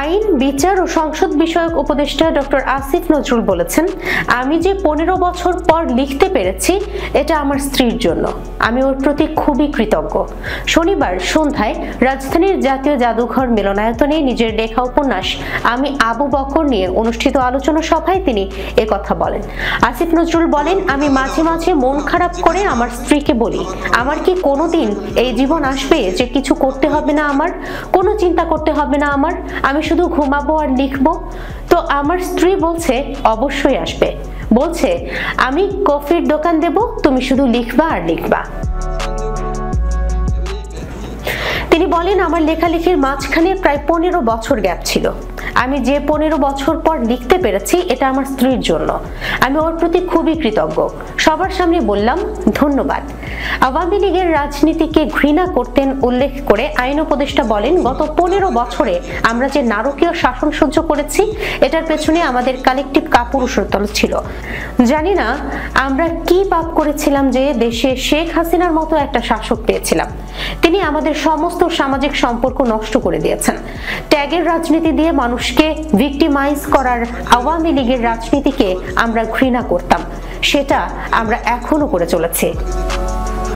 আইন, বিচার ও সংসদ বিষয়ক উপদেষ্টা ডক্টর আসিফ নজরুল বলেছেন, আমি যে 15 বছর পর লিখতে পেরেছি এটা আমার স্ত্রীর জন্য। আমি ওর প্রতি খুবই কৃতজ্ঞ। শনিবার সন্ধ্যায় রাজধানীর জাতীয় জাদুঘর মিলনায়তনে নিজের লেখা উপন্যাস আমি আবু বকর নিয়ে অনুষ্ঠিত আলোচনা সভায় তিনি একথা বলেন। আসিফ নজরুল বলেন, আমি মাঝে মাঝে মন খারাপ করে আমার স্ত্রীকে বলি, আমার কি কোনোদিন এই জীবন আসবে যে কিছু করতে হবে না, আমার কোনো চিন্তা করতে হবে না, আমি শুধু ঘুমাবো আর লিখবো? তো আমার স্ত্রী বলছে অবশ্যই আসবে, বলছে আমি কফির দোকান দেব, তুমি শুধু লিখবা আর লিখবা। তিনি বলেন, আমার লেখালেখির মাঝখানে প্রায় 15 বছর গ্যাপ ছিল। আমি যে 15 বছর পর লিখতে পেরেছি এটা আমার স্ত্রীর জন্য। আমি ওর প্রতি খুবই কৃতজ্ঞ। সবার সামনে বললাম ধন্যবাদ। আওয়ামী লীগের রাজনীতিকে ঘৃণা করতেন উল্লেখ করে আইন উপদেষ্টা বলেন, গত 15 বছরে আমরা যে নারকীয় শাসন সহ্য করেছি এটার পেছনে আমাদের কালেকটিভ কাপুরুষত্ব ছিল। জানি না আমরা কি পাপ করেছিলাম যে দেশে শেখ হাসিনার মতো একটা শাসক পেয়েছিলাম। তিনি আমাদের সমস্ত সামাজিক সম্পর্ক নষ্ট করে দিয়েছেন। ট্যাগের রাজনীতি দিয়ে মানুষকে ভিক্টিমাইজ করার আওয়ামী লীগের রাজনীতিকে আমরা ঘৃণা করতাম, সেটা আমরা এখনো করে চলেছি।